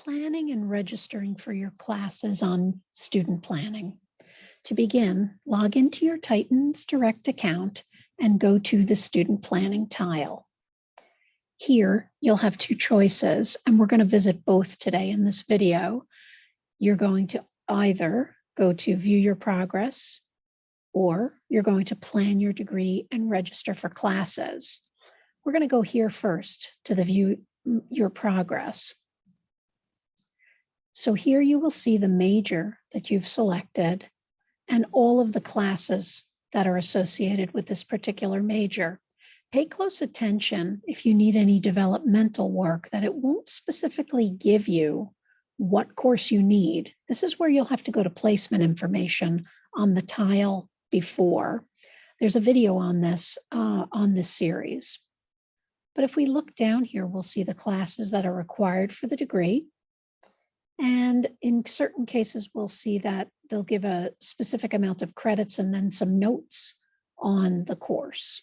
planning and registering for your classes on student planning. To begin, log into your Titans Direct account and go to the student planning tile. Here, you'll have two choices, and we're going to visit both today in this video. You're going to either go to view your progress, or you're going to plan your degree and register for classes. We're going to go here first to the view your progress. So here you will see the major that you've selected and all of the classes that are associated with this particular major. Pay close attention if you need any developmental work, that it won't specifically give you what course you need. This is where you'll have to go to placement information on the tile before. There's a video on this series. But if we look down here, we'll see the classes that are required for the degree. And in certain cases, we'll see that they'll give a specific amount of credits and then some notes on the course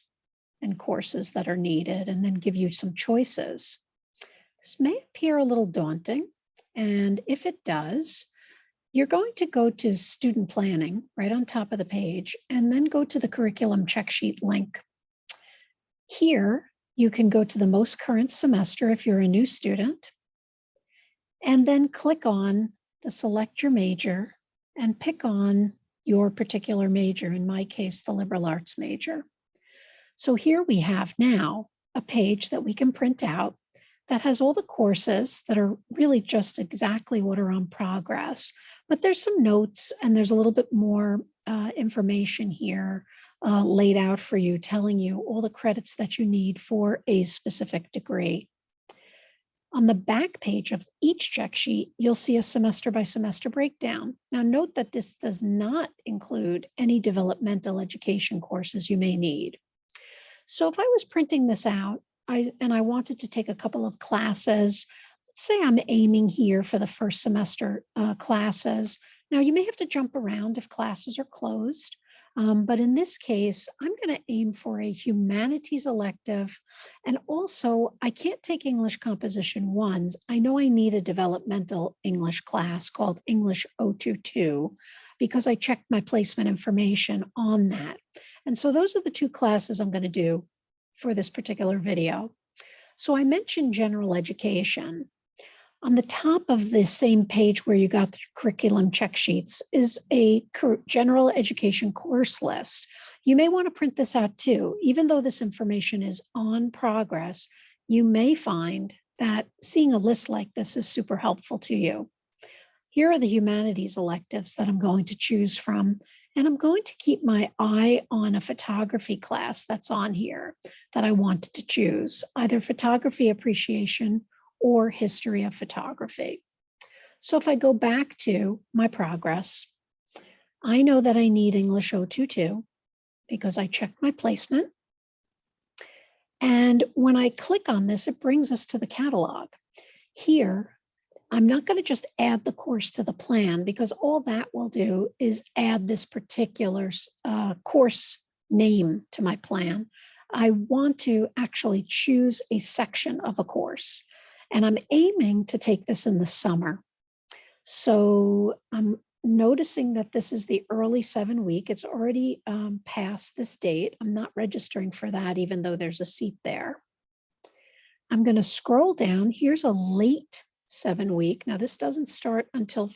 and courses that are needed, and then give you some choices. This may appear a little daunting, and if it does, you're going to go to student planning right on top of the page, and then go to the curriculum check sheet link. Here, you can go to the most current semester if you're a new student, and then click on the select your major and pick on your particular major, in my case, the liberal arts major. So here we have now a page that we can print out that has all the courses that are really just exactly what are on progress, but there's some notes and there's a little bit more information here laid out for you, telling you all the credits that you need for a specific degree. On the back page of each check sheet, you'll see a semester by semester breakdown. Now note that this does not include any developmental education courses you may need. So if I was printing this out and I wanted to take a couple of classes, let's say I'm aiming here for the first semester classes. Now you may have to jump around if classes are closed. But in this case, I'm going to aim for a humanities elective. And also, I can't take English Composition 1s. I know I need a developmental English class called English 022 because I checked my placement information on that. And so those are the two classes I'm going to do for this particular video. So I mentioned general education. On the top of this same page where you got the curriculum check sheets is a general education course list. You may want to print this out too. Even though this information is on progress, you may find that seeing a list like this is super helpful to you. Here are the humanities electives that I'm going to choose from, and I'm going to keep my eye on a photography class that's on here that I wanted to choose, either photography appreciation or history of photography. So if I go back to my progress, I know that I need English 022 because I checked my placement. And when I click on this, it brings us to the catalog. Here, I'm not going to just add the course to the plan, because all that will do is add this particular course name to my plan. I want to actually choose a section of a course. And I'm aiming to take this in the summer. So I'm noticing that this is the early 7 week. It's already past this date. I'm not registering for that, even though there's a seat there. I'm going to scroll down. Here's a late 7 week. Now this doesn't start until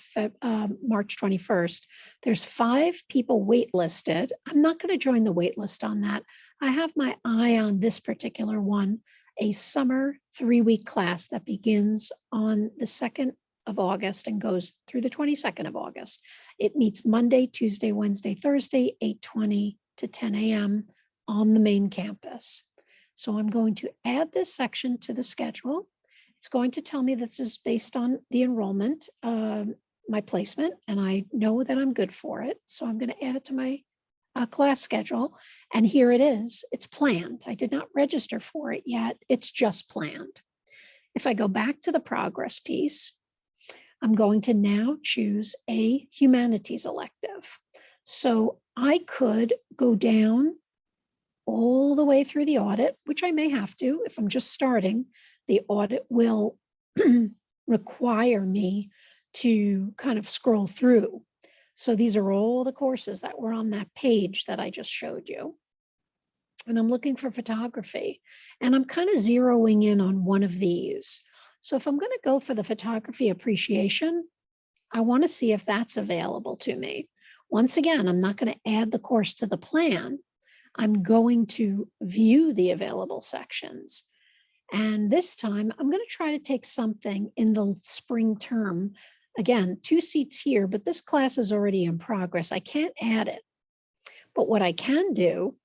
March 21st. There's 5 people waitlisted. I'm not going to join the wait list on that. I have my eye on this particular one, a summer 3-week class that begins on the 2nd of August and goes through the 22nd of August. It meets Monday, Tuesday, Wednesday, Thursday, 8:20 to 10 a.m. on the main campus. So I'm going to add this section to the schedule. It's going to tell me this is based on the enrollment, my placement, and I know that I'm good for it. So I'm going to add it to my class schedule. And here it is. It's planned. I did not register for it yet. It's just planned. If I go back to the progress piece, I'm going to now choose a humanities elective. So I could go down all the way through the audit, which I may have to if I'm just starting. The audit will require me to kind of scroll through. So these are all the courses that were on that page that I just showed you. And I'm looking for photography, and I'm kind of zeroing in on one of these. So if I'm going to go for the photography appreciation, I want to see if that's available to me. Once again, I'm not going to add the course to the plan. I'm going to view the available sections. And this time I'm going to try to take something in the spring term. Again, 2 seats here, but this class is already in progress. I can't add it. But what I can do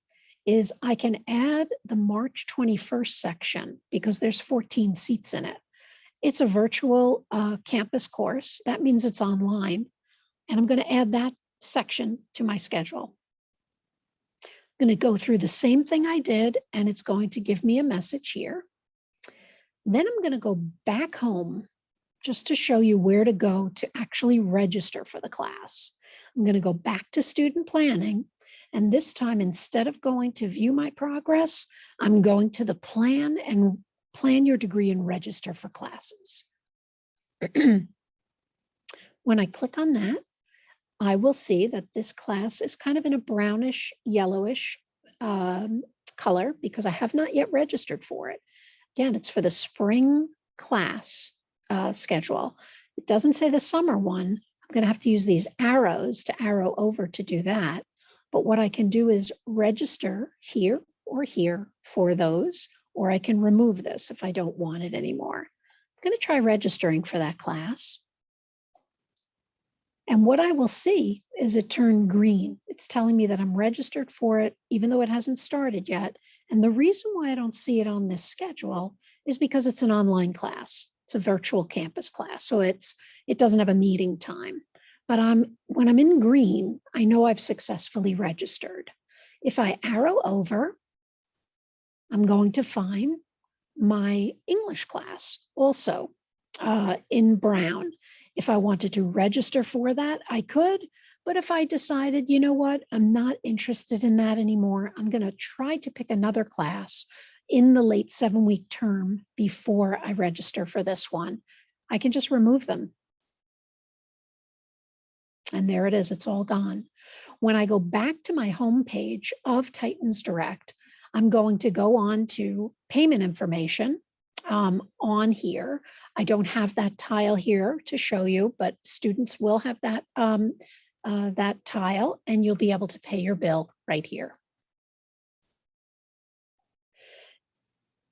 is I can add the March 21st section because there's 14 seats in it. It's a virtual campus course. That means it's online. And I'm going to add that section to my schedule. I'm going to go through the same thing I did, and it's going to give me a message here. Then I'm going to go back home just to show you where to go to actually register for the class. I'm going to go back to student planning. And this time, instead of going to view my progress, I'm going to the plan and plan your degree and register for classes. When I click on that, I will see that this class is kind of in a brownish, yellowish color because I have not yet registered for it. Again, it's for the spring class schedule. It doesn't say the summer one. I'm going to have to use these arrows to arrow over to do that. But what I can do is register here or here for those, or I can remove this if I don't want it anymore. I'm going to try registering for that class. And what I will see is it turned green. It's telling me that I'm registered for it, even though it hasn't started yet. And the reason why I don't see it on this schedule is because it's an online class. It's a virtual campus class. So it doesn't have a meeting time. But when I'm in green, I know I've successfully registered. If I arrow over, I'm going to find my English class also in brown. If I wanted to register for that, I could. But if I decided, you know what, I'm not interested in that anymore, I'm going to try to pick another class in the late 7-week term before I register for this one, I can just remove them. And there it is, it's all gone. When I go back to my home page of Titans Direct, I'm going to go on to payment information on here. I don't have that tile here to show you, but students will have that, that tile, and you'll be able to pay your bill right here.